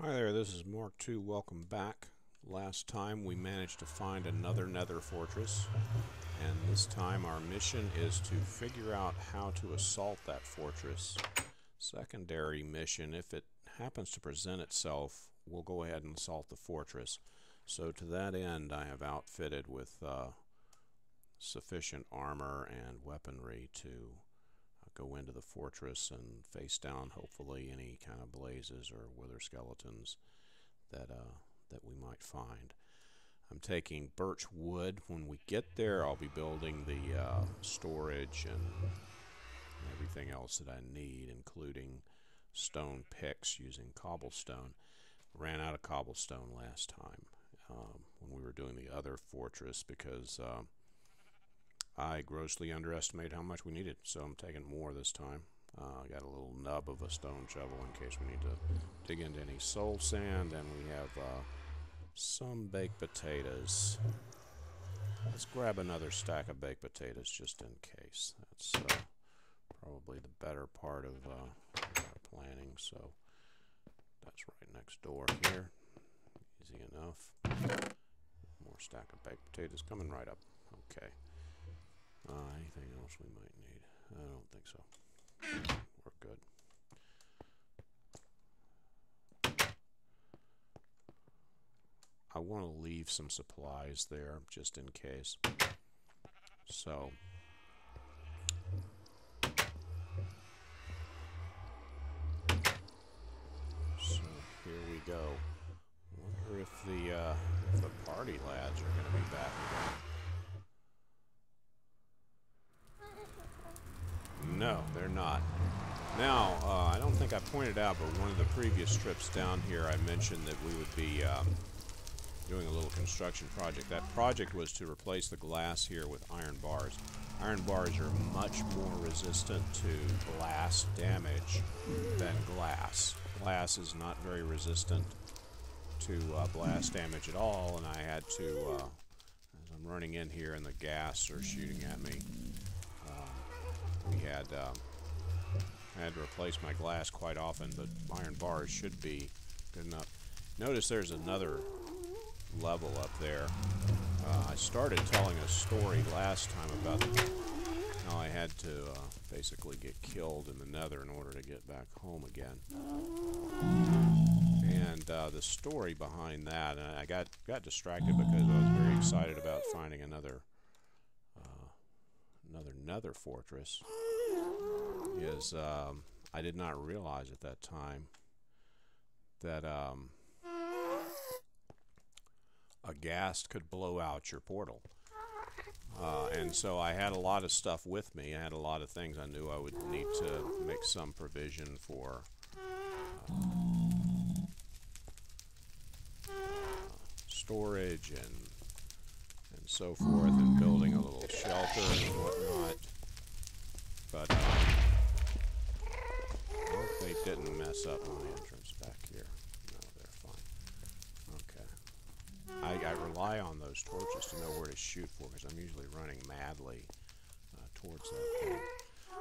Hi there, this is Mark II. Welcome back. Last time we managed to find another Nether fortress, and this time our mission is to figure out how to assault that fortress. Secondary mission, if it happens to present itself, we'll go ahead and assault the fortress. So to that end, I have outfitted with sufficient armor and weaponry to go into the fortress and face down, hopefully, any kind of blazes or wither skeletons that we might find. I'm taking birch wood. When we get there, I'll be building the storage and everything else that I need, including stone picks using cobblestone. Ran out of cobblestone last time when we were doing the other fortress because I grossly underestimated how much we needed, so I'm taking more this time. I got a little nub of a stone shovel in case we need to dig into any soul sand, and we have some baked potatoes. Let's grab another stack of baked potatoes just in case. That's probably the better part of our planning, so that's right next door here. Easy enough. More stack of baked potatoes coming right up. Okay. Anything else we might need? I don't think so. We're good. I want to leave some supplies there just in case. So here we go. Wonder if the party lads are going to be back again. No, they're not. Now, I don't think I pointed out, but one of the previous trips down here I mentioned that we would be doing a little construction project. That project was to replace the glass here with iron bars. Iron bars are much more resistant to blast damage than glass. Glass is not very resistant to blast damage at all, and I had to, as I'm running in here and the gas are shooting at me, I had to replace my glass quite often, but iron bars should be good enough. Notice there's another level up there. I started telling a story last time about how I had to basically get killed in the Nether in order to get back home again. And the story behind that, and I got distracted because I was very excited about finding another Nether fortress, is I did not realize at that time that a ghast could blow out your portal. And so I had a lot of stuff with me. I had a lot of things I knew I would need to make some provision for storage and so forth, and building a little shelter and whatnot. But I hope they didn't mess up my entrance back here. No, they're fine. Okay. I rely on those torches to know where to shoot for, because I'm usually running madly towards that point.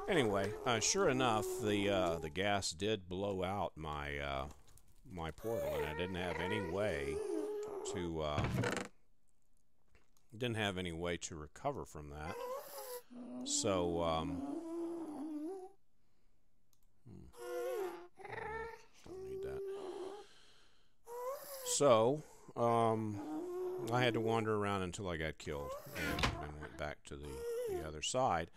Anyway, sure enough, the gas did blow out my my portal, and I didn't have any way to recover from that. So don't need that. So I had to wander around until I got killed, and went back to the other side,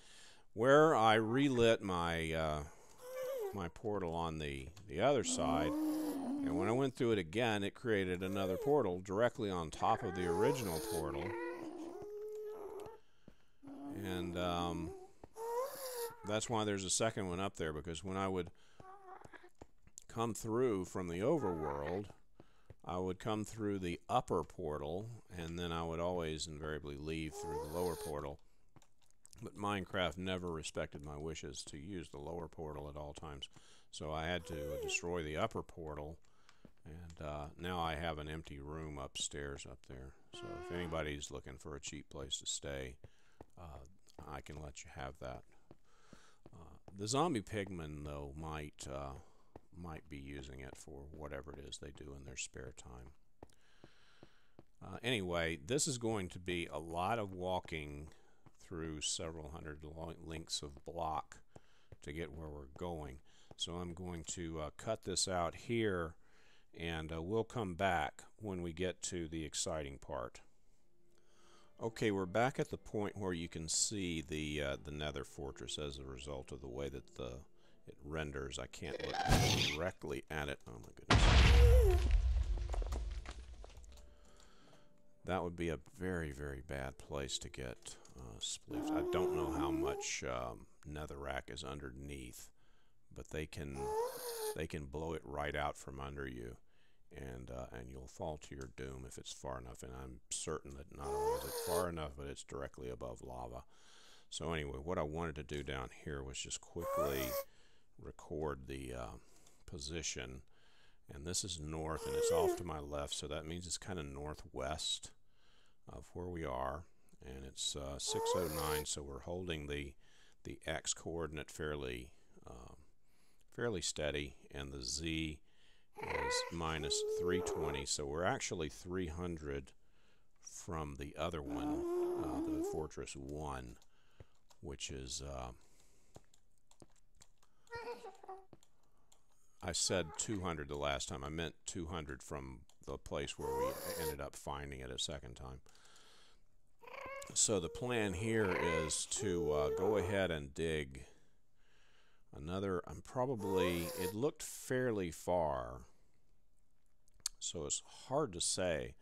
where I relit my my portal on the other side. And when I went through it again, it created another portal directly on top of the original portal. And that's why there's a second one up there, because when I would come through from the overworld, I would come through the upper portal, and then I would always invariably leave through the lower portal. But Minecraft never respected my wishes to use the lower portal at all times, so I had to destroy the upper portal, and now I have an empty room upstairs up there. So if anybody's looking for a cheap place to stay, I can let you have that. The zombie pigmen, though, might be using it for whatever it is they do in their spare time. Anyway, this is going to be a lot of walking through several hundred lengths of block to get where we're going. So I'm going to cut this out here, and we'll come back when we get to the exciting part. Okay, we're back at the point where you can see the Nether Fortress as a result of the way that it renders. I can't look directly at it. Oh my goodness. That would be a very, very bad place to get split. I don't know how much netherrack is underneath, but they can blow it right out from under you, and you'll fall to your doom if it's far enough. And I'm certain that not only is it far enough, but it's directly above lava. So anyway, what I wanted to do down here was just quickly record the position. And this is north, and it's off to my left, so that means it's kind of northwest of where we are. And it's 609, so we're holding the x coordinate fairly steady, and the z is minus 320, so we're actually 300 from the other one, the Fortress 1, which is I said 200 the last time. I meant 200 from the place where we ended up finding it a second time. So the plan here is to go ahead and dig another. It looked fairly far, so it's hard to say,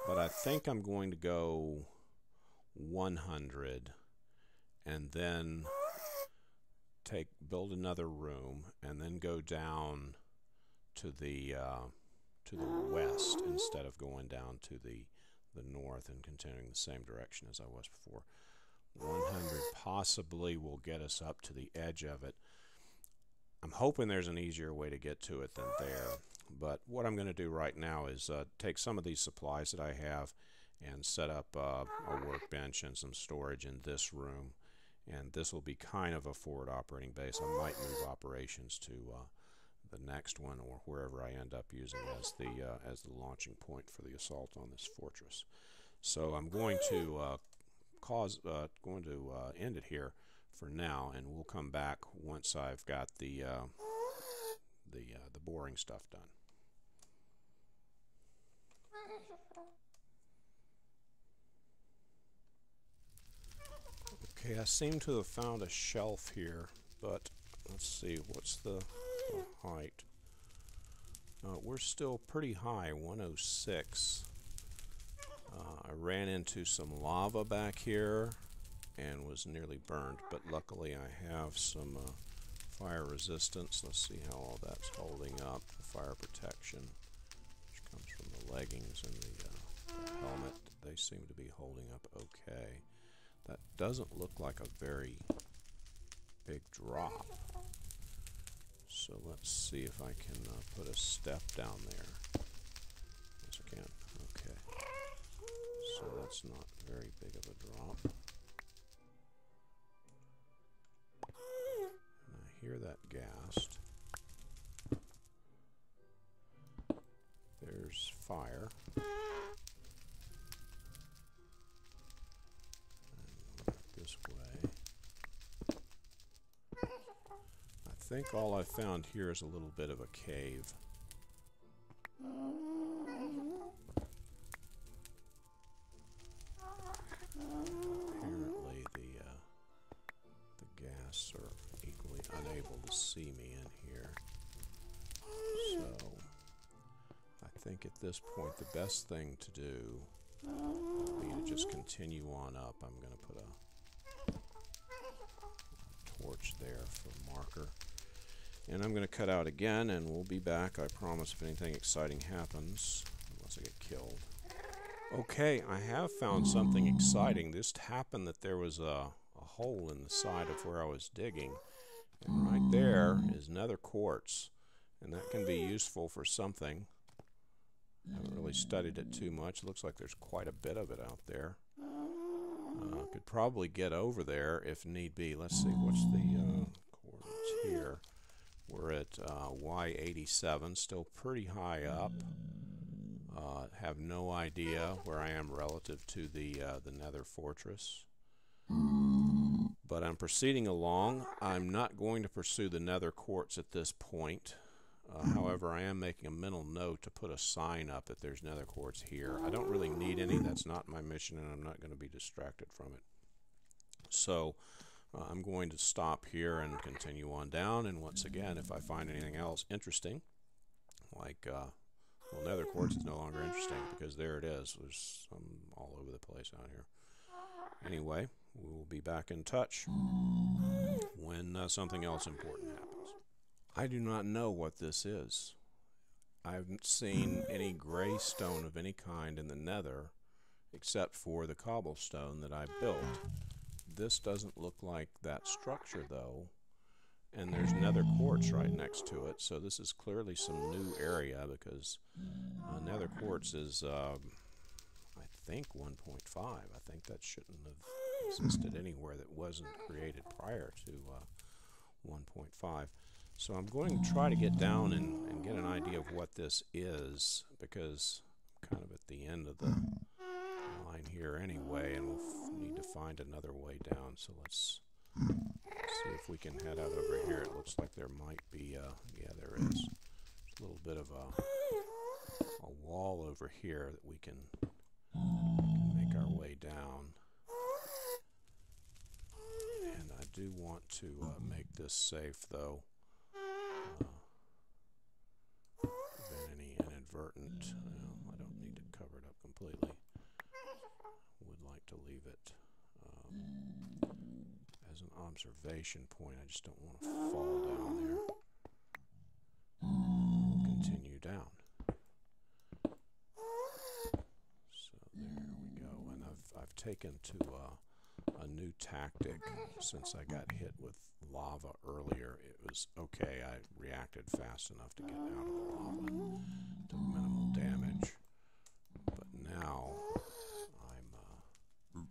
but I think I'm going to go 100 and then build another room, and then go down to the west instead of going down to the north and continuing the same direction as I was before. 100 possibly will get us up to the edge of it. I'm hoping there's an easier way to get to it than there, but what I'm going to do right now is take some of these supplies that I have and set up a workbench and some storage in this room. And this will be kind of a forward operating base. I might move operations to the next one, or wherever I end up using as the launching point for the assault on this fortress. So I'm going to end it here for now, and we'll come back once I've got the boring stuff done. Okay, I seem to have found a shelf here, but let's see, what's the height? We're still pretty high, 106. I ran into some lava back here and was nearly burned, but luckily I have some fire resistance. Let's see how all that's holding up. The fire protection, which comes from the leggings and the helmet, they seem to be holding up okay. That doesn't look like a very big drop. So let's see if I can put a step down there. Yes, I can. Okay. So that's not very big of a drop. And I hear that ghast. There's fire. This way. I think all I found here is a little bit of a cave. Apparently the ghasts are equally unable to see me in here. So I think at this point the best thing to do would be to just continue on up. I'm going to put a torch there for marker, and I'm going to cut out again, and we'll be back, I promise, if anything exciting happens. unless I get killed. Okay, I have found something exciting. This happened that there was a hole in the side of where I was digging, and right there is nether quartz, and that can be useful for something. I haven't really studied it too much. It looks like there's quite a bit of it out there. Could probably get over there if need be. Let's see, what's the coordinates here? We're at Y87, still pretty high up. Have no idea where I am relative to the nether fortress. But I'm proceeding along. I'm not going to pursue the nether quartz at this point. However, I am making a mental note to put a sign up that there's nether quartz here. I don't really need any. That's not my mission, and I'm not going to be distracted from it. So I'm going to stop here and continue on down. And once again, if I find anything else interesting, like, well, nether quartz is no longer interesting because there it is. There's some all over the place out here. Anyway, we will be back in touch when something else important happens. I do not know what this is. I haven't seen any gray stone of any kind in the nether except for the cobblestone that I built. This doesn't look like that structure though, and there's nether quartz right next to it, so this is clearly some new area because nether quartz is I think 1.5. I think that shouldn't have existed anywhere that wasn't created prior to 1.5. So I'm going to try to get down and get an idea of what this is, because I'm kind of at the end of the line here anyway, and we'll need to find another way down. So let's see if we can head out over here. It looks like there might be, yeah, there is. There's a little bit of a wall over here that we can make our way down. And I do want to make this safe, though. Prevent any inadvertent. I don't need to cover it up completely. Would like to leave it as an observation point. I just don't want to fall down there. We'll continue down. So there we go. And I've taken to a new tactic since I got hit with lava earlier. It was okay. I reacted fast enough to get out of the lava, to minimal damage. But now I'm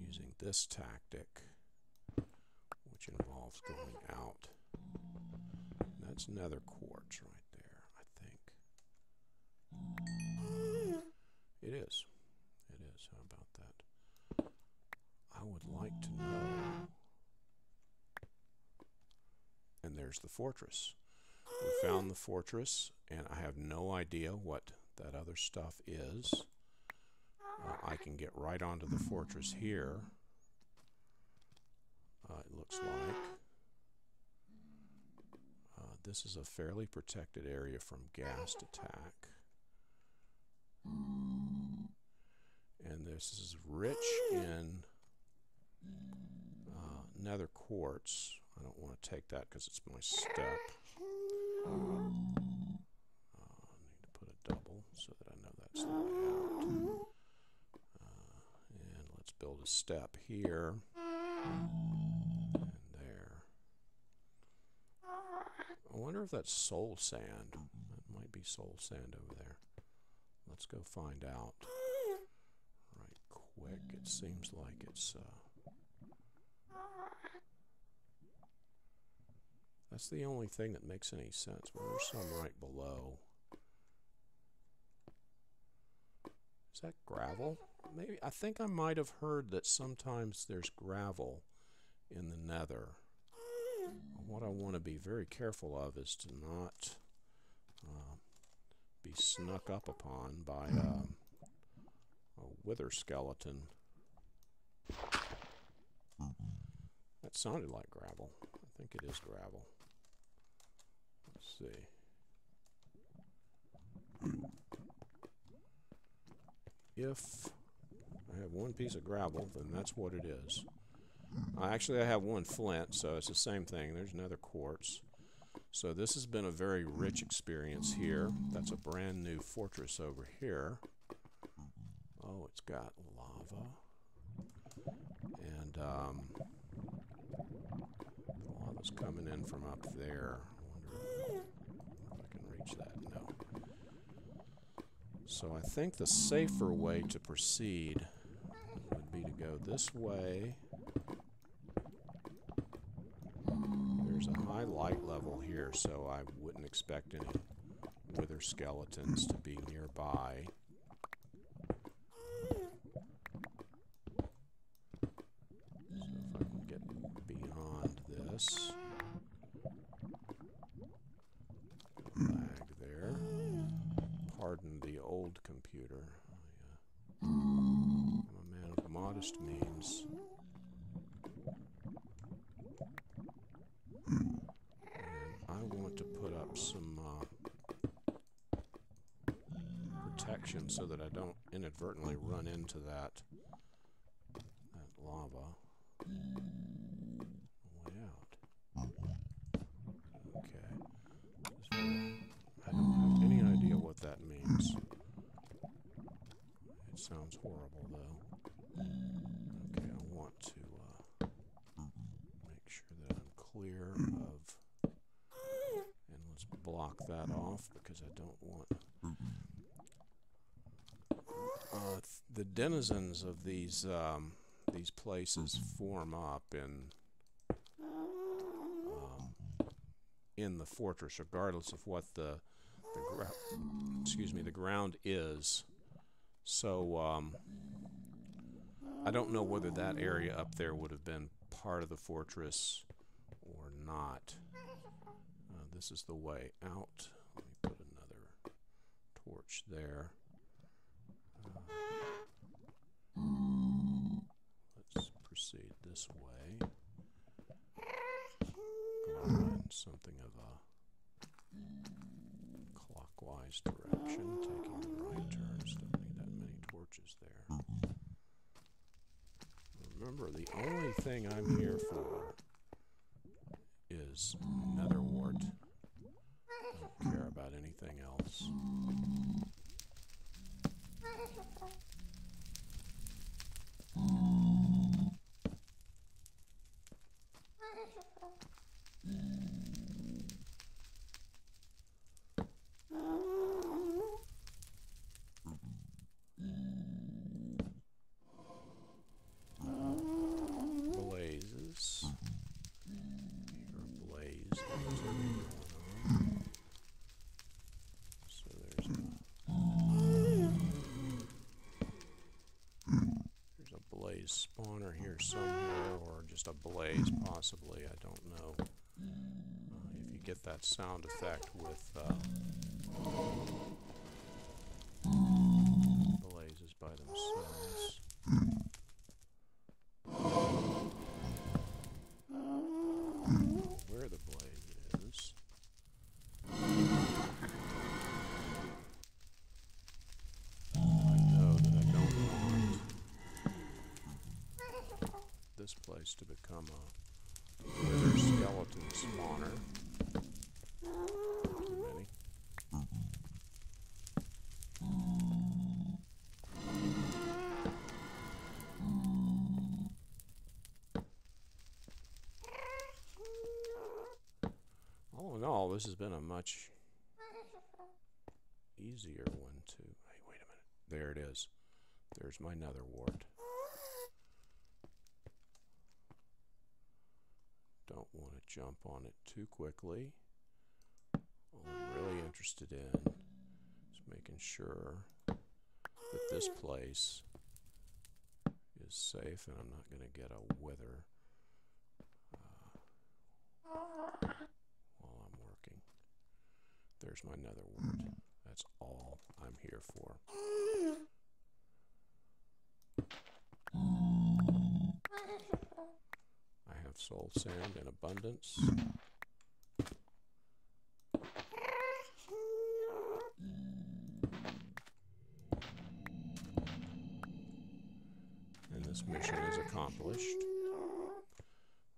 using this tactic, which involves going out. And that's nether quartz right there, I think. It is. It is. How about that? I would like to know. And there's the fortress. We found the fortress, and I have no idea what that other stuff is. I can get right onto the fortress here. It looks like. This is a fairly protected area from ghast attack. And this is rich in nether quartz. I don't want to take that because it's my step. I need to put a double so that I know that's the way out. And let's build a step here and there. I wonder if that's soul sand. That might be soul sand over there. Let's go find out right quick. It seems like it's that's the only thing that makes any sense. Well, there's some right below. Is that gravel? Maybe. I think I might have heard that sometimes there's gravel in the nether. What I want to be very careful of is to not be snuck up upon by a wither skeleton. That sounded like gravel. I think it is gravel. Let's see. If I have one piece of gravel, then that's what it is. Actually, I have one flint, so it's the same thing. There's another quartz. So this has been a very rich experience here. That's a brand new fortress over here. Oh, it's got lava. And the lava's coming in from up there. I wonder if I can reach that. No. So I think the safer way to proceed would be to go this way. There's a high light level here, so I wouldn't expect any wither skeletons to be nearby. So if I can get beyond this. Lag there. Pardon the old computer. I'm a man of modest means. I want to put up some protection so that I don't inadvertently run into that lava. Way out. Okay. I don't have any idea what that means. It sounds horrible though. Okay, I want to make sure that I'm clear of. Let's block that off because I don't want the denizens of these places form up in the fortress, regardless of what the ground is. So I don't know whether that area up there would have been part of the fortress or not. This is the way out. Let me put another torch there. Let's proceed this way. Going in something of a clockwise direction, taking the right turns. Don't need that many torches there. Remember, the only thing I'm here for is Nether Wart. Don't care about anything else. Blazes. Or blaze. There's a blaze spawner here somewhere, or just a blaze possibly, I don't know. If you get that sound effect with blazes by themselves. Where the blaze is. I know that I don't want this place to become a wither skeleton spawner. Too many. All in all, this has been a much easier one to... Hey, wait a minute. There it is. There's my Nether Wart. Don't want to jump on it too quickly. All I'm really interested in is making sure that this place is safe and I'm not going to get a wither while I'm working. There's my Nether Wart. That's all I'm here for. I have soul sand in abundance. And this mission is accomplished.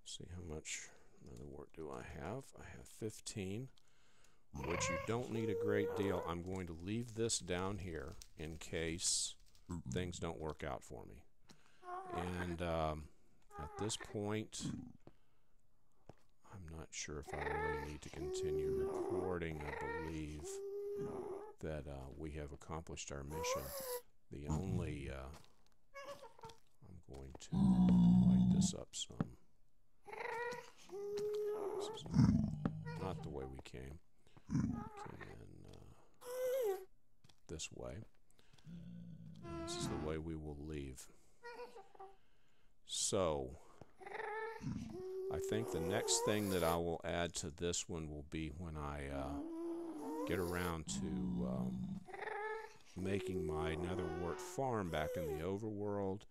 See how much Nether Wart do I have? I have 15, which you don't need a great deal. I'm going to leave this down here in case things don't work out for me. And at this point, I'm not sure if I really need to continue recording. I believe that we have accomplished our mission. The only... I'm going to light this up some. This is not the way we came. We came in this way. And this is the way we will leave. So, I think the next thing that I will add to this one will be when I get around to making my Nether Wart farm back in the overworld,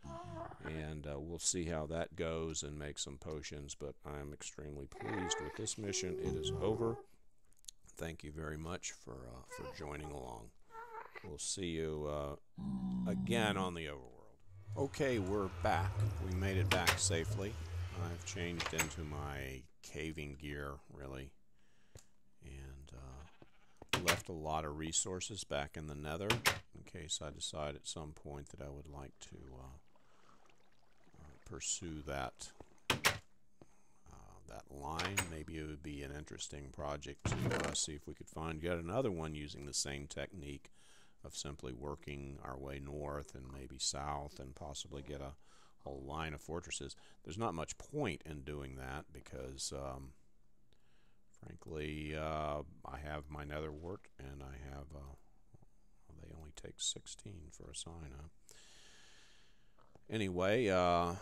and we'll see how that goes and make some potions. But I'm extremely pleased with this mission. It is over. Thank you very much for joining along. We'll see you again on the overworld. Okay, we're back. We made it back safely. I've changed into my caving gear, really, and left a lot of resources back in the Nether in case I decide at some point that I would like to pursue that line. Maybe it would be an interesting project to see if we could find yet another one using the same technique of simply working our way north and maybe south and possibly get a whole line of fortresses. There's not much point in doing that because frankly I have my Nether Wart and I have they only take 16 for a sign up. Anyway, I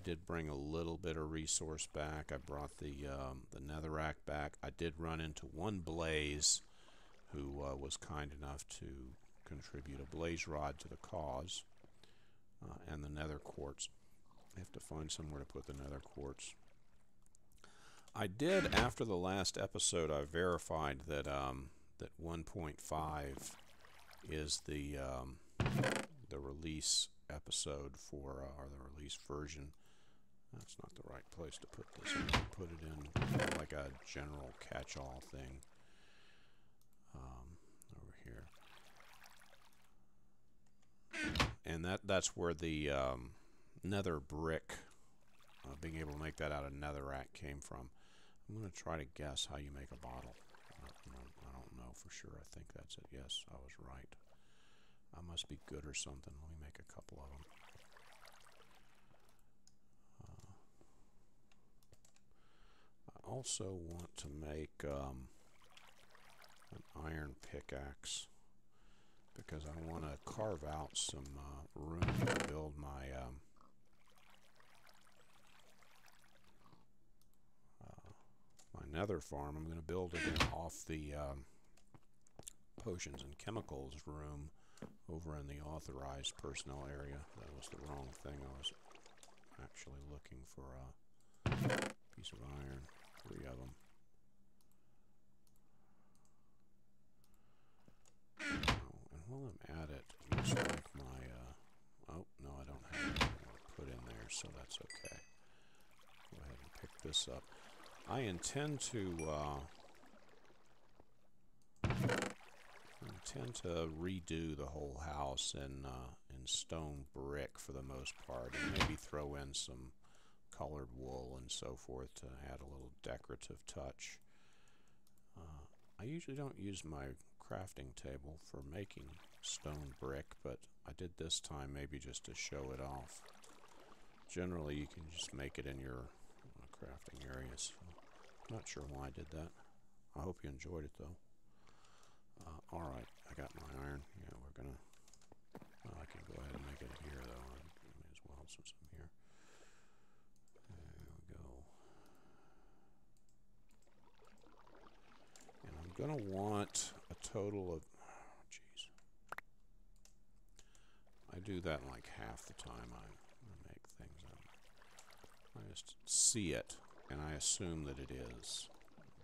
did bring a little bit of resource back. I brought the netherrack back. I did run into one blaze who was kind enough to contribute a blaze rod to the cause, and the nether quartz. I have to find somewhere to put the nether quartz. I did, after the last episode, I verified that that 1.5 is the release episode for, or the release version. That's not the right place to put this. I'm going to put it in like a general catch-all thing over here. And that's where the nether brick, being able to make that out of netherrack came from. I'm going to try to guess how you make a bottle. I don't know for sure. I think that's it. Yes, I was right. I must be good or something. Let me make a couple of them. I also want to make an iron pickaxe because I want to carve out some room to build my my nether farm. I'm going to build it in off the potions and chemicals room over in the authorized personnel area. That was the wrong thing. I was actually looking for a piece of iron. 3 of them. Oh, and while I'm at it, it looks like my oh no, I don't have anything to put in there, so that's okay. Go ahead and pick this up. I intend to redo the whole house in stone brick for the most part, and maybe throw in some colored wool and so forth to add a little decorative touch. I usually don't use my crafting table for making stone brick, but I did this time maybe just to show it off. Generally you can just make it in your crafting area, so I'm not sure why I did that. I hope you enjoyed it though. Alright, I got my iron. Yeah, we're gonna... Well, I can go ahead and make it here though. I may as well since I'm here. There we go. And I'm gonna want a total of... Oh, jeez. I do that like half the time I make things. I just see it, and I assume that it is,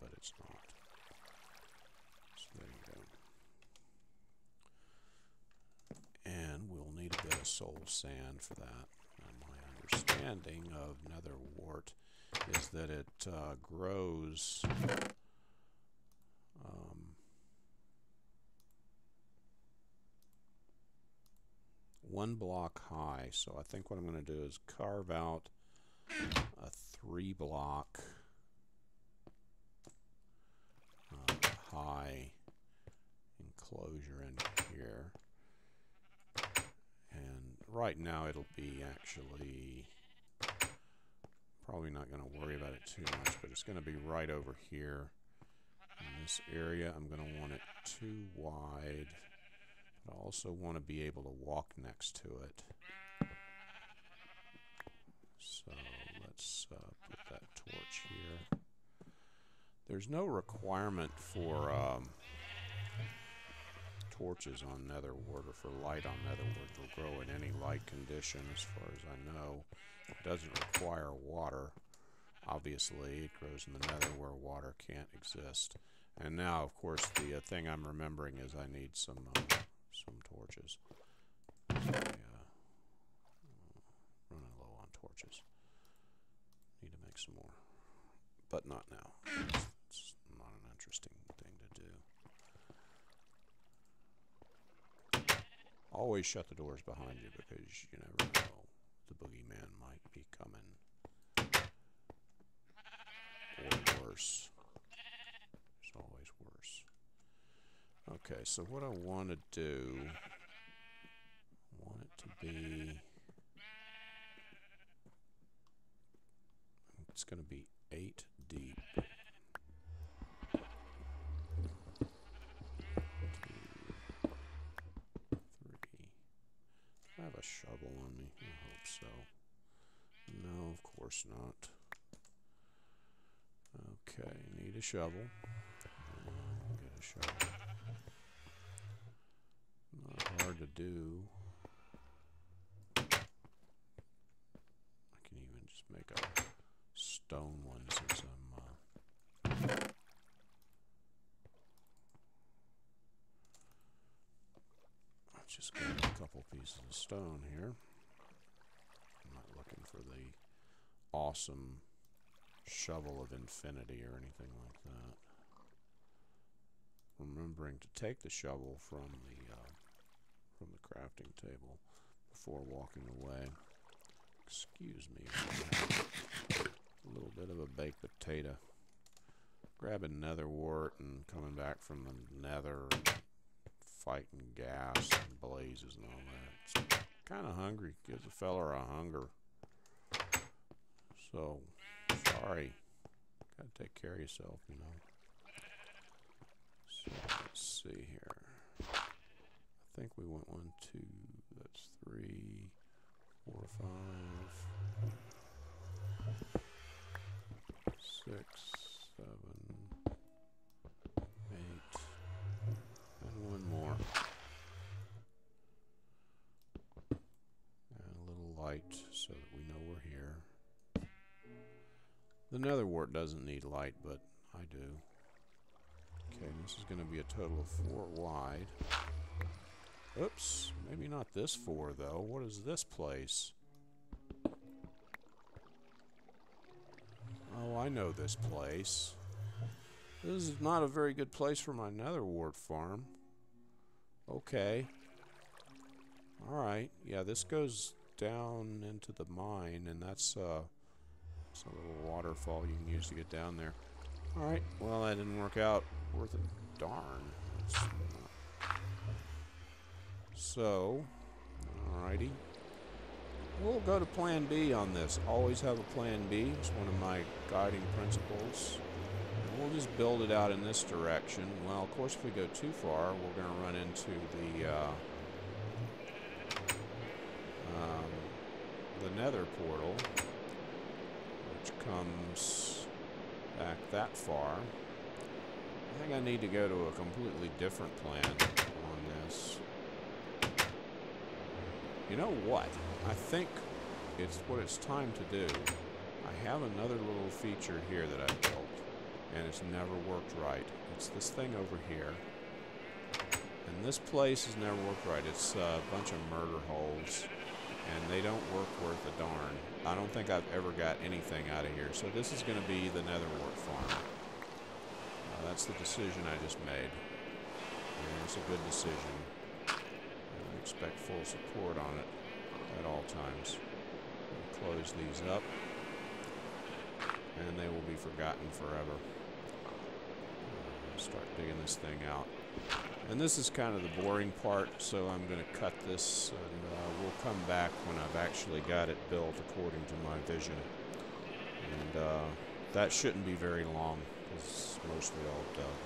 but it's not. So there you go. And we'll need a bit of soul sand for that. And my understanding of Nether Wart is that it grows one block high. So I think what I'm going to do is carve out a 3-block high enclosure in here. And right now it'll be actually probably not going to worry about it too much, but it's going to be right over here in this area. I'm going to want it too wide, but I also want to be able to walk next to it. So let's put that torch here. There's no requirement for torches on Nether Wart, or for light on Nether Wart. It'll grow in any light condition as far as I know. It doesn't require water. Obviously, it grows in the Nether where water can't exist. And now, of course, the thing I'm remembering is I need some torches. Running low on torches. Need to make some more, but not now. It's not an interesting thing to do. Always shut the doors behind you, because you never know. The boogeyman might be coming. Or worse. It's always worse. Okay, so what I want to do, I want it to be, it's going to be 8 deep. 2, 3. I have a shovel on me. I hope so. No, of course not. Okay, need a shovel. Get a shovel. Not hard to do. I can even just make a stone one since I'm just got a couple pieces of stone here. I'm not looking for the awesome shovel of infinity or anything like that. Remembering to take the shovel from the crafting table before walking away. Excuse me. A little bit of a baked potato. Grabbing Nether Wart and coming back from the Nether, and fighting gas and blazes and all that. It's kind of hungry. Gives a fella a hunger. So, sorry. Gotta take care of yourself, you know. So, let's see here. I think we went 1, 2, that's 3, 4, 5, 6, 7, 8, and 1 more. And a little light so that we know we're here. The Nether Wart doesn't need light, but I do. Okay, this is going to be a total of 4 wide. Oops, maybe not this 4 though. What is this place? Oh, I know this place. This is not a very good place for my Nether Wart farm. Okay. Alright, yeah, this goes down into the mine, and that's a little waterfall you can use to get down there. Alright, well, that didn't work out worth a darn. So, alrighty. We'll go to plan B on this. Always have a plan B. It's one of my guiding principles. And we'll just build it out in this direction. Well, of course, if we go too far, we're going to run into the Nether portal, which comes back that far. I think I need to go to a completely different plan on this. You know what? I think what it's time to do. I have another little feature here that I built, and it's never worked right. It's this thing over here. And this place has never worked right. It's a bunch of murder holes. and they don't work worth a darn. I don't think I've ever got anything out of here. So this is going to be the Nether Wart farm. That's the decision I just made. And it's a good decision. I expect full support on it at all times. Close these up, and they will be forgotten forever. Start digging this thing out. And this is kind of the boring part, so I'm going to cut this, and we'll come back when I've actually got it built according to my vision. And that shouldn't be very long, because it's mostly all done.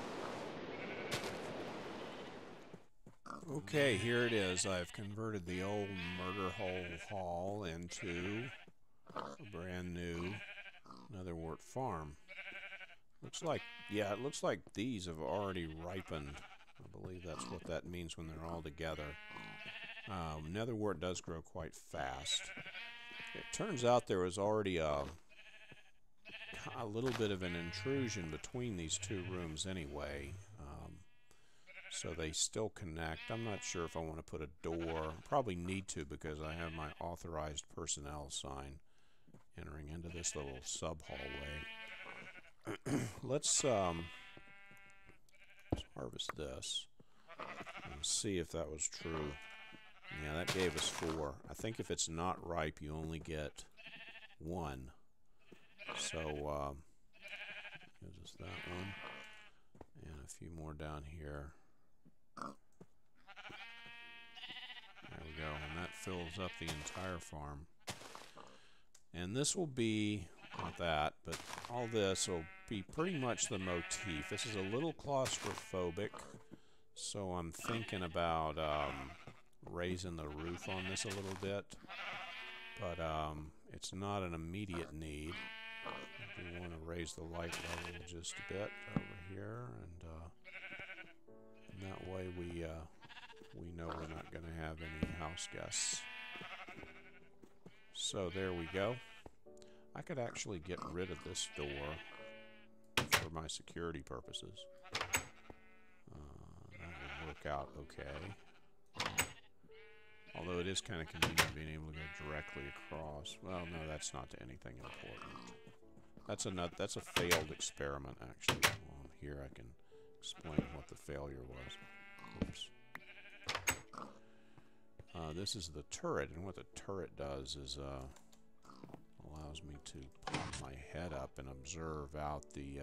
Okay, here it is. I've converted the old murder hall into a brand new Nether Wart farm. Looks like, yeah, it looks like these have already ripened. I believe that's what that means when they're all together. Nether Wart does grow quite fast. It turns out there was already a little bit of an intrusion between these two rooms anyway. So they still connect. I'm not sure if I want to put a door. Probably need to, because I have my authorized personnel sign entering into this little sub-hallway. Let's harvest this and see if that was true. Yeah, that gave us 4. I think if it's not ripe, you only get 1. So, gives us that one. And a few more down here. There we go, and that fills up the entire farm. And this will be, not that, but all this will be pretty much the motif. This is a little claustrophobic, so I'm thinking about raising the roof on this a little bit. But it's not an immediate need. We want to raise the light level just a bit over here, and that way we know we're not going to have any house guests. So there we go. I could actually get rid of this door for my security purposes. That would work out okay. Although it is kind of convenient being able to go directly across. Well, no, that's not to anything important. That's a failed experiment, actually. Well, here I can explain what the failure was. Oops. This is the turret, and what the turret does is allows me to pop my head up and observe out the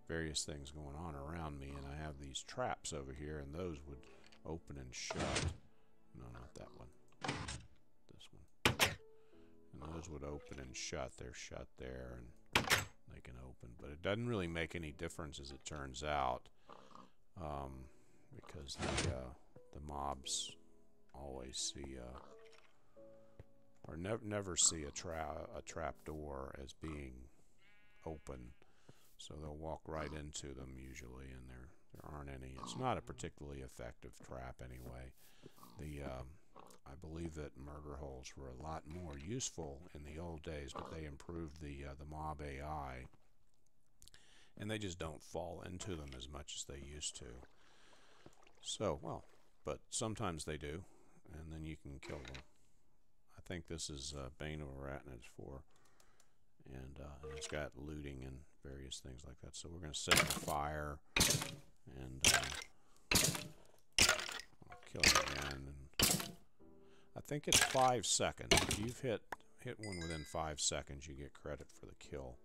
various things going on around me. And I have these traps over here, and those would open and shut. No, not that one. This one. And those would open and shut. They're shut there, and they can open. But it doesn't really make any difference, as it turns out, because the mobs always see or never see a trap door as being open, so they'll walk right into them usually, and there aren't any. It's not a particularly effective trap anyway. I believe that murder holes were a lot more useful in the old days, but they improved the mob AI, and they just don't fall into them as much as they used to. So, well, but sometimes they do, and then you can kill them. I think this is Bane of Arachnids 4, and it's got looting and various things like that. So we're going to set the fire, and I'll kill him again. And I think it's 5 seconds. If you've hit one within 5 seconds, you get credit for the kill.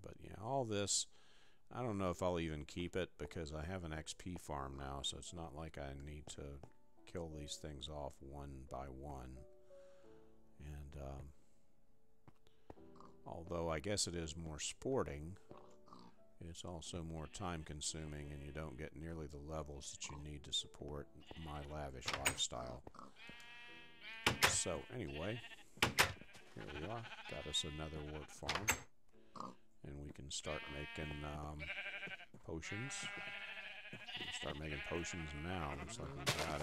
But yeah, all this, I don't know if I'll even keep it, because I have an XP farm now, so it's not like I need to kill these things off one by one. And although I guess it is more sporting, it's also more time consuming, and you don't get nearly the levels that you need to support my lavish lifestyle. So anyway, here we are. Got us another wart farm, and we can start making potions. We can start making potions now. Looks like we've got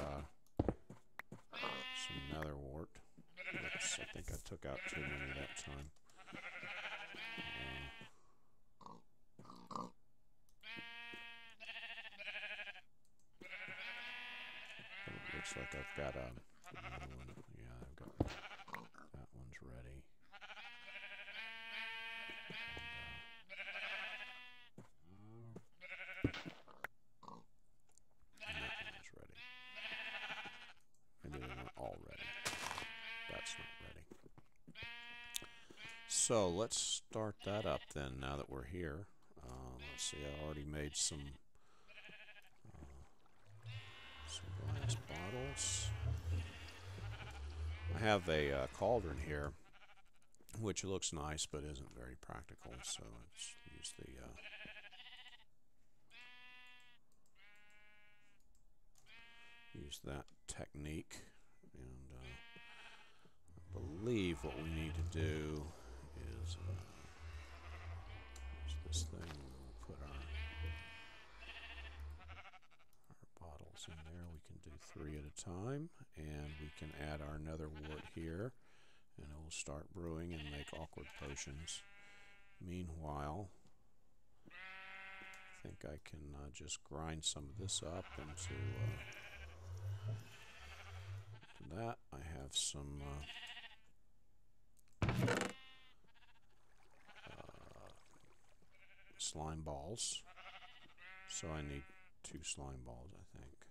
some nether wart. Oops, I think I took out too many that time. It looks looks like I've got another one. Yeah, I've got that one's ready. And that one's ready. Maybe they weren't all ready. That's not ready. So let's start that up then. Now that we're here, let's see. I already made some glass bottles. I have a cauldron here, which looks nice but isn't very practical. So let's use the use that technique, and I believe what we need to do is this thing. We'll put our bottles in there. We can do 3 at a time, and we can add our Nether Wart here, and it will start brewing and make awkward potions. Meanwhile, I think I can just grind some of this up into that. I have some slime balls, so I need 2 slime balls, I think.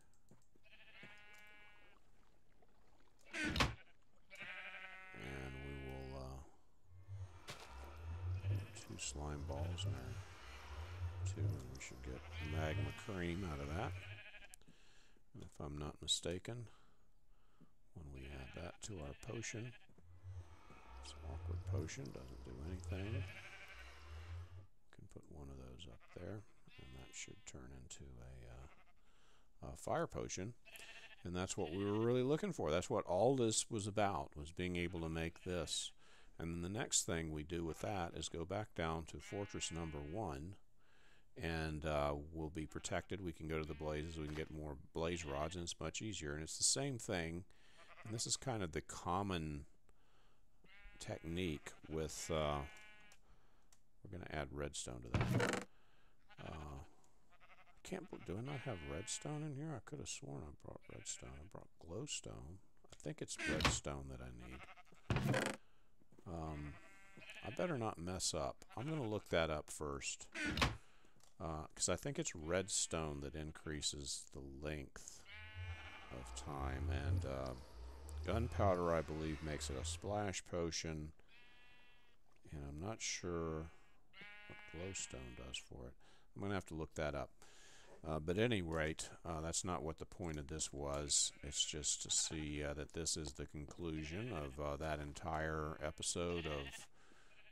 And we will 2 slime balls there, 2, and we should get magma cream out of that. And if I'm not mistaken, when we add that to our potion, this awkward potion doesn't do anything. We can put one of those up there, and that should turn into a fire potion. And that's what we were really looking for. That's what all this was about, was being able to make this. And then the next thing we do with that is go back down to fortress number 1, and we'll be protected. We can go to the blazes, we can get more blaze rods, and it's much easier. And it's the same thing, and this is kind of the common technique with, we're going to add redstone to that. Do I not have redstone in here? I could have sworn I brought redstone. I brought glowstone. I think it's redstone that I need. I better not mess up. I'm going to look that up first, because I think it's redstone that increases the length of time, and gunpowder, I believe, makes it a splash potion, and I'm not sure what glowstone does for it. I'm going to have to look that up. But at any rate, that's not what the point of this was. It's just to see that this is the conclusion of that entire episode of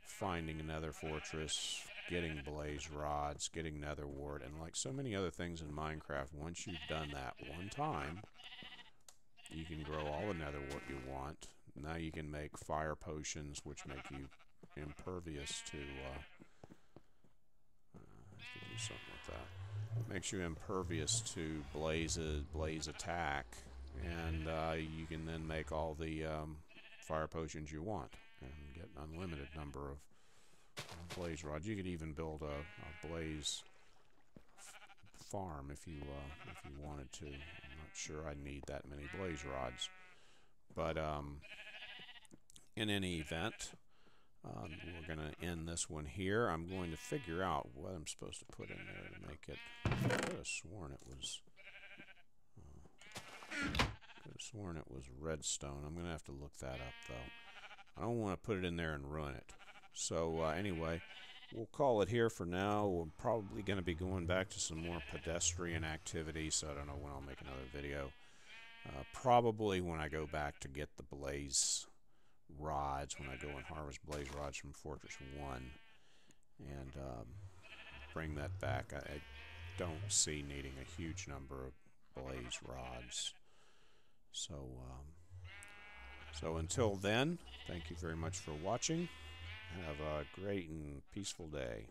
finding a nether fortress, getting blaze rods, getting nether wart, and like so many other things in Minecraft, once you've done that one time, you can grow all the nether wart you want. Now you can make fire potions, which make you impervious to I have to do something with that. Makes you impervious to blaze attack, and you can then make all the fire potions you want and get an unlimited number of blaze rods. You could even build a blaze farm if you wanted to. I'm not sure I need that many blaze rods, but in any event, we're going to end this one here. I'm going to figure out what I'm supposed to put in there to make it. I could have sworn it was redstone. I'm going to have to look that up, though. I don't want to put it in there and ruin it. So anyway, we'll call it here for now. We're probably going to be going back to some more pedestrian activity, so I don't know when I'll make another video. Probably when I go back to get the blaze rods, when I go and harvest blaze rods from Fortress 1 and bring that back. I don't see needing a huge number of blaze rods. So until then, thank you very much for watching. Have a great and peaceful day.